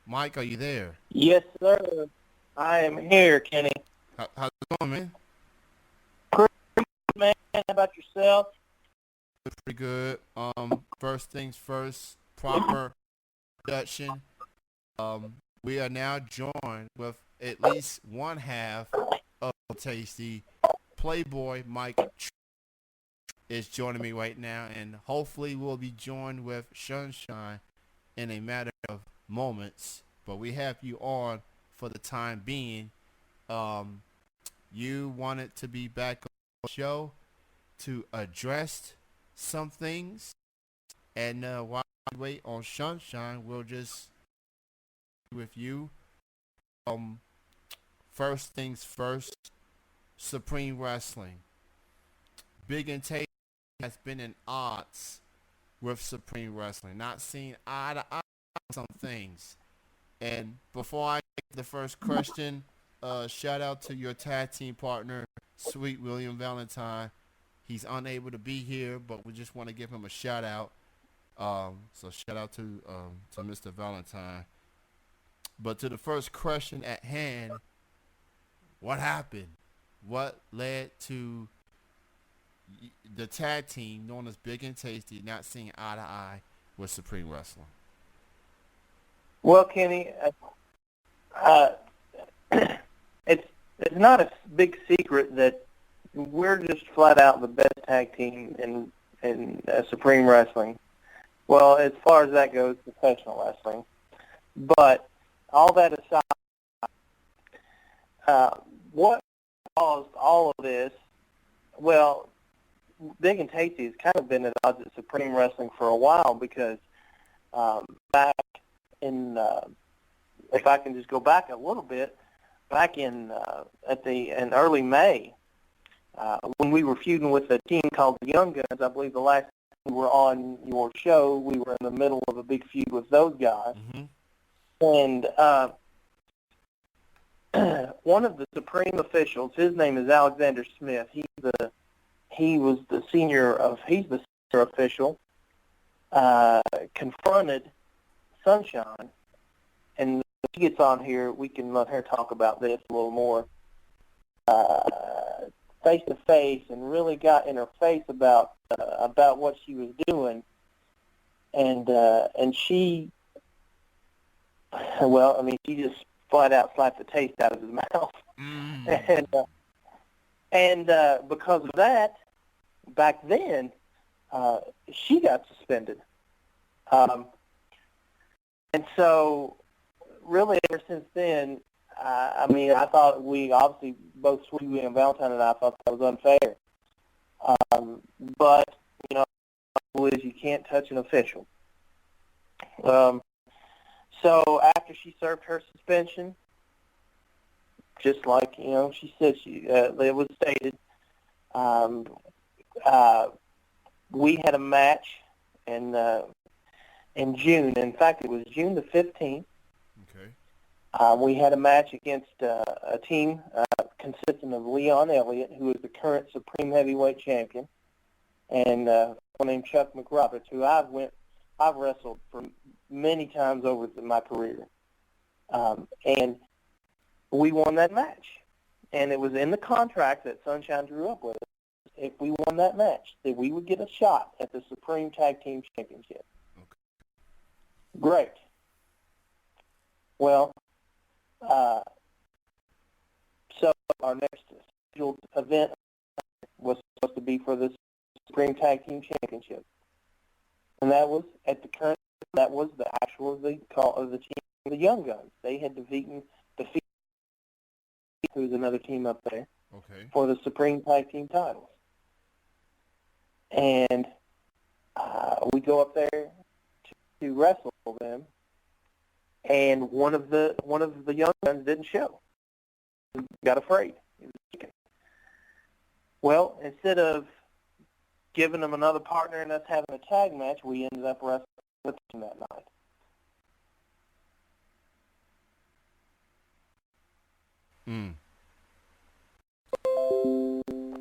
Mike, are you there? Yes, sir. I am here, Kenny. How's it going, man? Pretty good, man. How about yourself? Pretty good. First things first, proper introduction. We are now joined with at least one half of Tasty. Playboy Mike is joining me right now, and hopefully we'll be joined with Sunshine in a matter of moments. But we have you on for the time being. Um, you wanted to be back on the show to address some things, and while we wait on Sunshine, we'll just with you. Um, First things first, Supreme Wrestling. Big and Tasty has been in odds with Supreme Wrestling, not seeing eye to eye on some things. And before I get the first question, shout out to your tag team partner, Sweet William Valentine. He's unable to be here, but we just want to give him a shout out. So shout out to Mr. Valentine. But to the first question at hand, what happened? What led to the tag team known as Big and Tasty not seeing eye to eye with Supreme Wrestling? Well, Kenny, uh, it's not a big secret that we're just flat out the best tag team in Supreme Wrestling. Well, as far as that goes, professional wrestling. But all that aside, what caused all of this? Well, Big and Tasty has kind of been at odds at Supreme Wrestling for a while because back in, if I can just go back a little bit, back in in early May, when we were feuding with a team called the Young Guns, I believe the last time we were on your show, we were in the middle of a big feud with those guys. Mm-hmm. And one of the Supreme officials, his name is Alexander Smith. He's the senior official. Confronted Sunshine, and when she gets on here, we can let her talk about this a little more face to face, and really got in her face about what she was doing, and she, well, I mean, she just flat out slapped the taste out of his mouth, and because of that, back then, she got suspended. And so, really, ever since then, I mean, I thought both Sweetie and Valentine and I thought that was unfair. But, you know, you can't touch an official. So after she served her suspension, just like, you know, she said, it was stated, we had a match in June. In fact, it was June the 15th. Okay. We had a match against a team consisting of Leon Elliott, who is the current Supreme Heavyweight Champion, and one named Chuck McRoberts, who I've wrestled for many times over my career. And we won that match. And it was in the contract that Sunshine drew up with us. If we won that match, that we would get a shot at the Supreme Tag Team Championship. Okay. Great. Well, so our next scheduled event was supposed to be for the Supreme Tag Team Championship, and that was the actual call of the team, the Young Guns. They had defeated who's another team up there, okay, for the Supreme Tag Team titles, and we go up there to wrestle them, and one of the Young Guns didn't show. He got afraid. He was chicken. Well, instead of giving them another partner and us having a tag match, we ended up wrestling with him that night.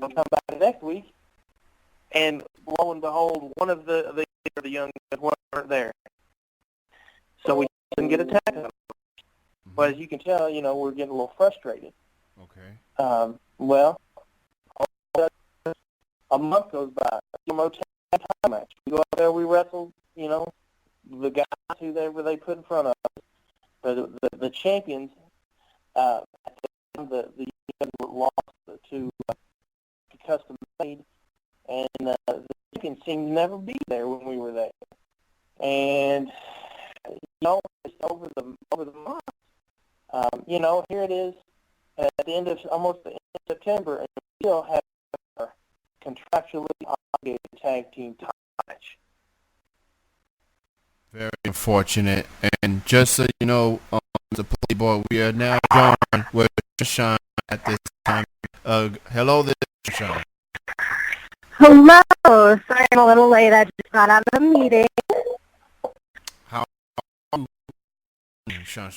We'll come back next week, and lo and behold, one of the Young Guns weren't there. So we didn't get a tag. But as you can tell, we're getting a little frustrated. Okay. Well, a month goes by. No time match. We go out there, we wrestle. The guys they put in front of us, the champions. At the time, the union lost to custom made, and the champions seemed to never be there when we were there. And it's over the month. Here it is at the end of almost the end of September, and we still have our contractually obligated tag team title match. Very unfortunate. And just so you know, the Playboy, we are now joined with Shine at this time. Hello, this is Shine. Hello. Sorry I'm a little late. I just got out of a meeting. How are you, Shine?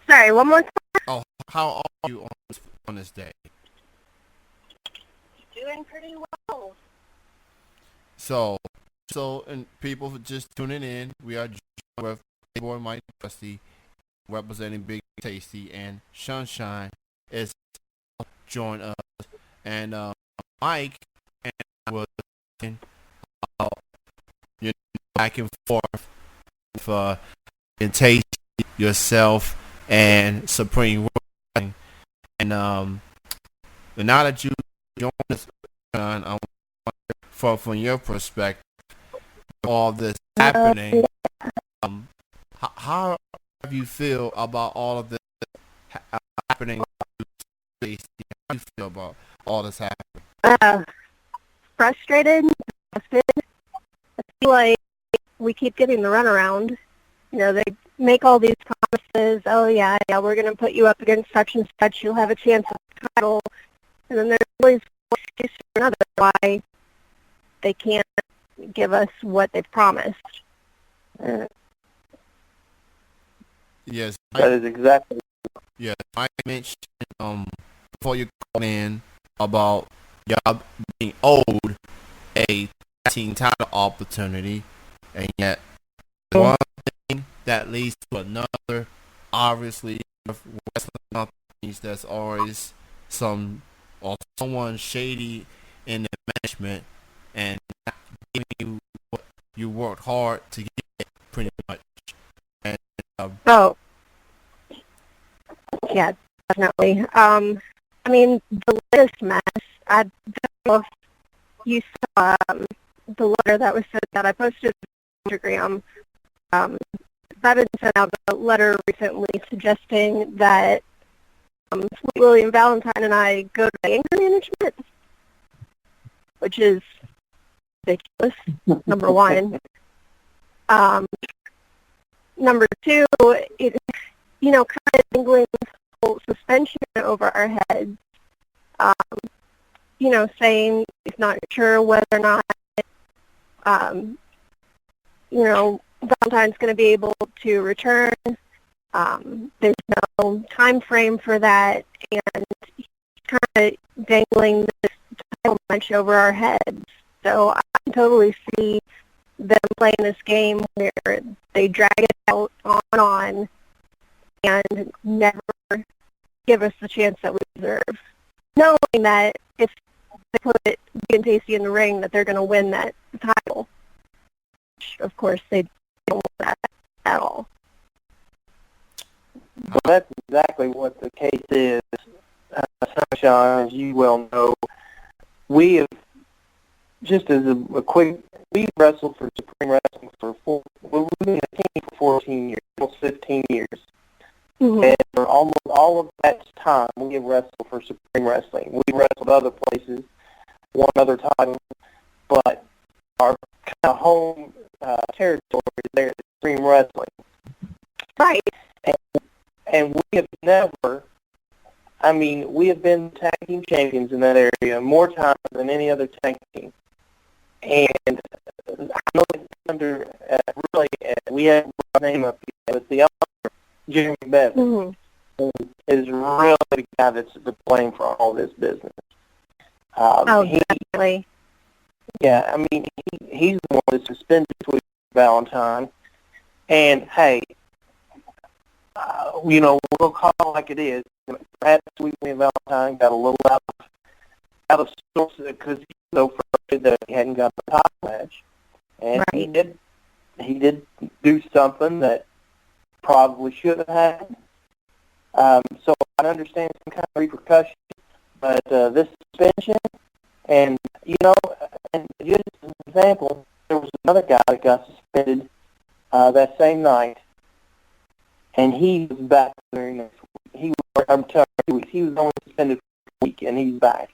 Sorry, one more time. Oh, how are you on this day? Doing pretty well. So, and people just tuning in, we are joined with Playboy Mike Trusty, representing Big Tasty, and Sunshine is joined us. And Mike and I was back and forth with Tasty, yourself, and Supreme Wrestling. And now that you joined us, Sean, I want from your perspective, all this happening, how do you feel about all of this happening? How do you feel about all this happening? Frustrated, exhausted. I feel like we keep getting the runaround. They make all these promises. Oh yeah, we're going to put you up against such and such. You'll have a chance at the title. And then there's always one case or another why they can't give us what they've promised. Yes, that is exactly. Yeah, Mike mentioned before you called in about y'all being owed a team title opportunity, and yet one thing that leads to another. Obviously, with wrestling companies, there's always someone shady in the management and not giving you what you worked hard to get, pretty much. And yeah, definitely. The latest mess. I don't know if you saw the letter that was sent out. I posted on Instagram. Bevin sent out a letter recently suggesting that Sweet William Valentine and I go to anger management, which is ridiculous, number one. Number two, it, kind of dangling this whole suspension over our heads, saying he's not sure whether or not, Valentine's going to be able to return. There's no time frame for that, and he's kind of dangling this title match over our heads. So I can totally see them playing this game where they drag it out on and never give us the chance that we deserve, knowing that if they put Big and Tasty in the ring, that they're going to win that title. Which, of course, they don't want that at all. Well, that's exactly what the case is, Sunshine. As you well know, we have, just as a quick, we wrestled for Supreme Wrestling we've been a team for 14 years, almost 15 years. Mm-hmm. And for almost all of that time, we have wrestled for Supreme Wrestling. We wrestled other places, won other titles, but our kind of home territory is there at Supreme Wrestling. Right. And we have never, we have been tag team champions in that area more times than any other tag team. And I know it's under, we have our name up here, but the other, Jeremy Bevin, is really the guy that's to blame for all this business. Definitely. Yeah, he's the one that suspended Sweet Valentine. And, hey, we'll call it like it is. Perhaps Sweet William Valentine got a little out of sorts because he was so frustrated that he hadn't got the title match, and Right. he did do something that probably should have happened. So I understand some kind of repercussion, but this suspension, and and just as an example, there was another guy that got suspended that same night, and he was back the very next week. I'm sorry, 2 weeks. He was only suspended for a week, and he's back.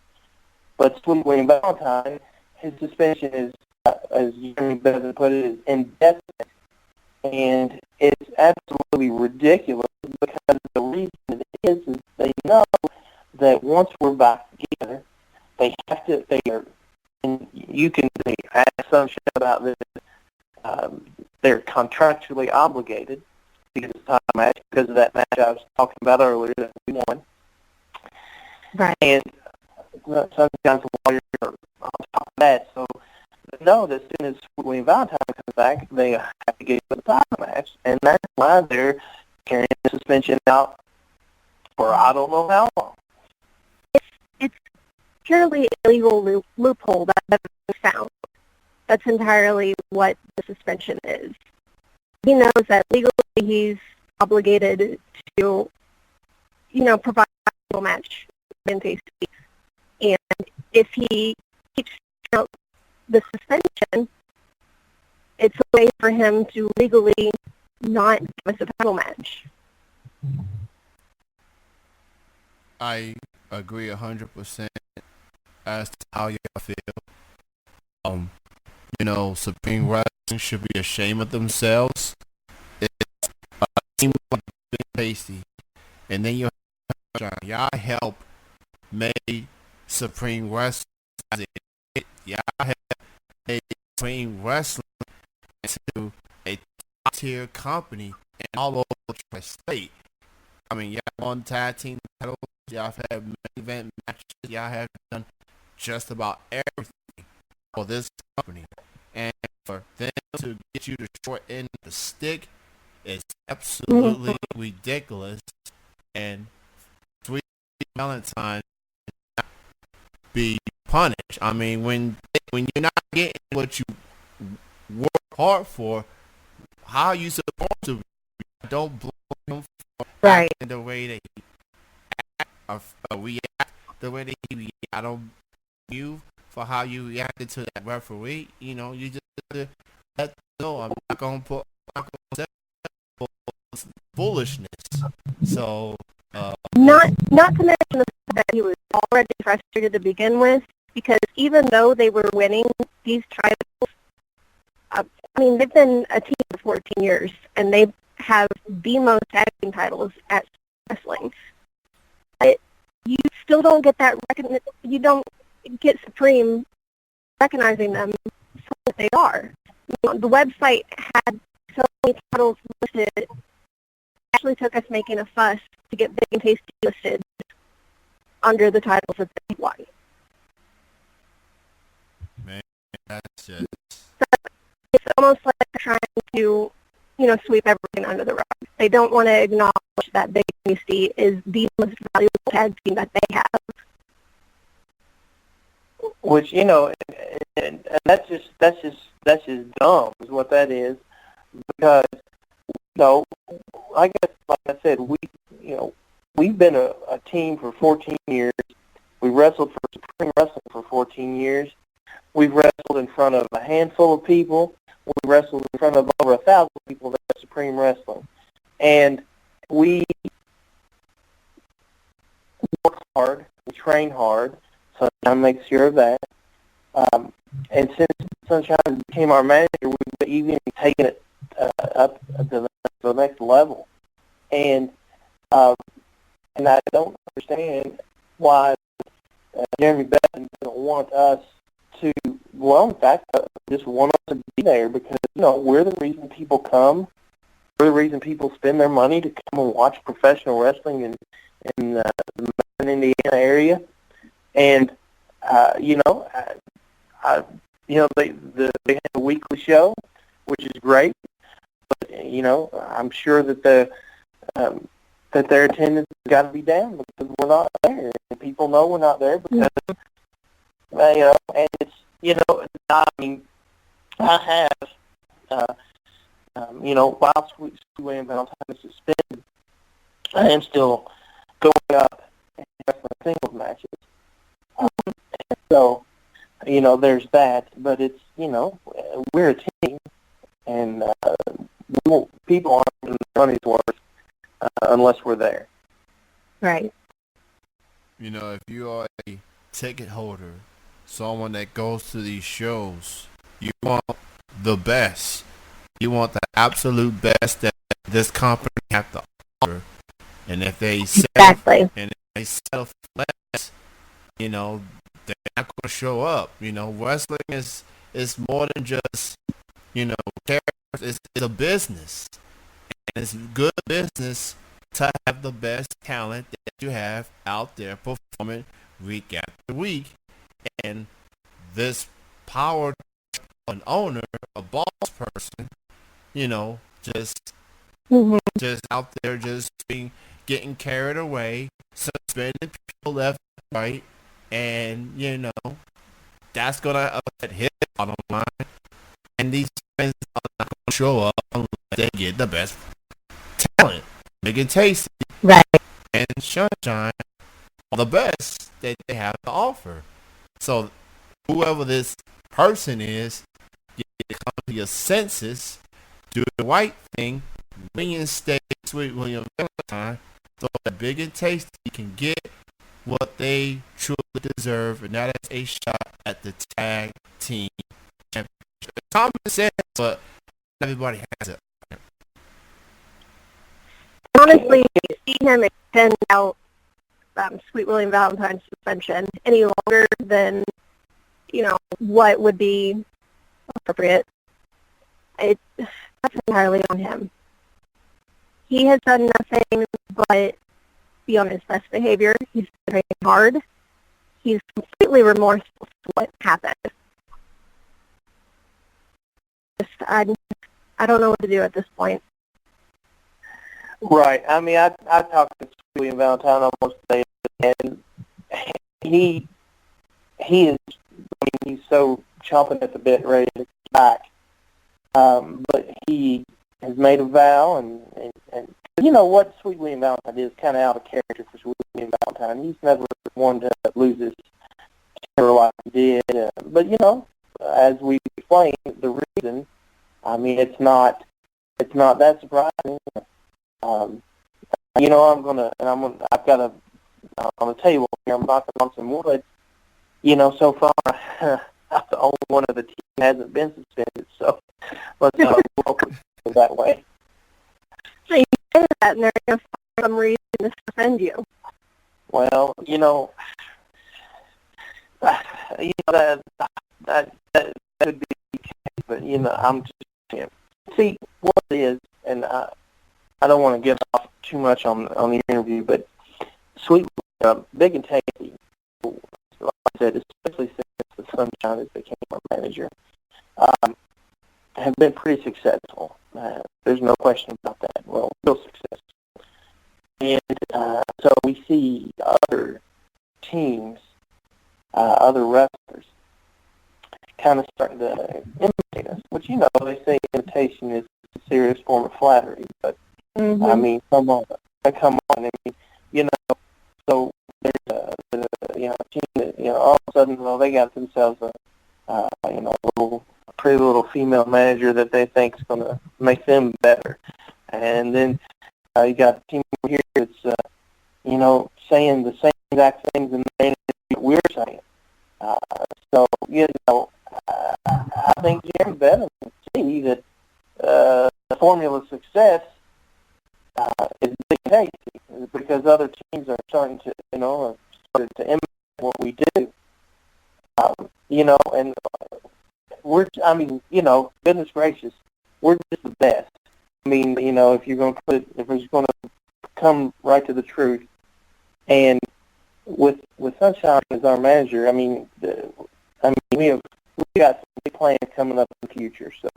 But Sweet William Valentine, his suspension is, as Jeremy Bevan put it, is indefinite. And it's absolutely ridiculous because the reason it is they know that once we're back together, they have to, and you can ask some shit about this, they're contractually obligated because of the time match, because of that match I was talking about earlier that we won. Right. And sometimes while you're on top of that, so they know that as soon as William Valentine comes back, they have to get to the title match, and that's why they're carrying the suspension out for I don't know how long. It's purely illegal loophole that has been found. That's entirely what the suspension is. He knows that legally he's obligated to, provide a title match in Tasty. And if he keeps out the suspension, it's a way for him to legally not give us a title match. I agree 100% as to how y'all feel. Supreme Wrestling should be ashamed of themselves. It's a team like Big Tasty, and then you have John. Y'all help make Supreme Wrestling. Y'all have made Supreme Wrestling into a top tier company and all over the tri-state. I mean, y'all won tag team titles. Y'all have had main event matches. Y'all have done just about everything for this company. And for them to get you the short end of the stick is absolutely ridiculous. And Sweet Valentine should not be punished. I mean, when you're not getting what you work hard for, how are you supposed to? Don't blame them for acting the way they react the way they react. I don't blame you for how you reacted to that referee. You just let them know I'm not gonna say foolishness. So not to mention the fact that he was already frustrated to begin with, because even though they were winning these titles, they've been a team for 14 years, and they have the most tag team titles at wrestling. But you still don't get that you don't get Supreme recognizing them for what they are. The website had so many titles listed. It actually took us making a fuss to get Big and Tasty listed under the titles that they won. Man, that's just... It's almost like they're trying to, sweep everything under the rug. They don't want to acknowledge that Big and Tasty is the most valuable tag team that they have. Which and that's just dumb, is what that is, because like I said, we've been a team for 14 years. We wrestled for Supreme Wrestling for 14 years. We've wrestled in front of a handful of people. We wrestled in front of over 1,000 people at Supreme Wrestling, and we work hard. We train hard. Sunshine makes sure of that. And since Sunshine became our manager, we've even taken it up to the next level. And I don't understand why Jeremy Bevan doesn't want us to, in fact, just want us to be there, because, we're the reason people come. We're the reason people spend their money to come and watch professional wrestling in the Indiana area. And, they have a weekly show, which is great. But, I'm sure that that their attendance has got to be down because we're not there. And people know we're not there because, and it's, I mean, I have, while Sweet William Valentine is suspended, I am still going up and wrestling singles matches. So, there's that, but it's, we're a team, and people aren't getting their money's worth unless we're there. Right. If you are a ticket holder, someone that goes to these shows, you want the best. You want the absolute best that this company have to offer. And if they settle for less, they're not going to show up. Wrestling is more than just, characters. It's a business. And it's good business to have the best talent that you have out there performing week after week. And this power an owner, a boss person, just out there just getting carried away, suspending people left and right, and that's gonna upset his bottom line. And these fans are not gonna show up unless they get the best talent. Big and Tasty, right, and Sunshine are the best that they have to offer. So whoever this person is, you come to your senses, do the right thing, reinstate Sweet William Valentine, so that Big and Tasty can get what they truly deserve, and that is a shot at the tag team championship. It's common sense, but everybody has it. Honestly, seeing him extend out Sweet William Valentine's suspension any longer than, what would be appropriate, that's entirely on him. He has done nothing but be on his best behavior. He's training hard. He's completely remorseful for what happened. I don't know what to do at this point. Right. I mean, I talked to William Valentine almost today, and he is. I mean, he's so chomping at the bit, ready to get back. But he has made a vow, and what Sweet William Valentine is kind of out of character for Sweet William Valentine. He's never one to lose his temper like he did. But as we explained, the reason. I mean, it's not that surprising. I've got on the table here, I'm knocking on some wood. So far, I'm the only one of the team that hasn't been suspended, so let's welcome it that way. So you say that, and they're going to find some reason to suspend you. Well, that could be the case, but, I'm just, see, what it is, and I don't want to get off too much on the interview, but Sweet, Big and Tasty, like I said, especially since the Sunshine has became our manager, have been pretty successful. There's no question about that. Well, real successful. And so we see other teams, other wrestlers, kind of starting to imitate us, which, they say imitation is a serious form of flattery, but I mean, come on. I mean, so there's a team that, all of a sudden, they got themselves a pretty little female manager that they think is going to make them better. And then you got a team over here that's, saying the same exact things that we're saying. So, I think Jerry Benham can see that the formula of success is Big and Tasty, because other teams are starting to, started to imitate what we do. And goodness gracious, we're just the best. I mean, if you're going to if it's going to come right to the truth, and with Sunshine as our manager, we got some big plans coming up in the future. So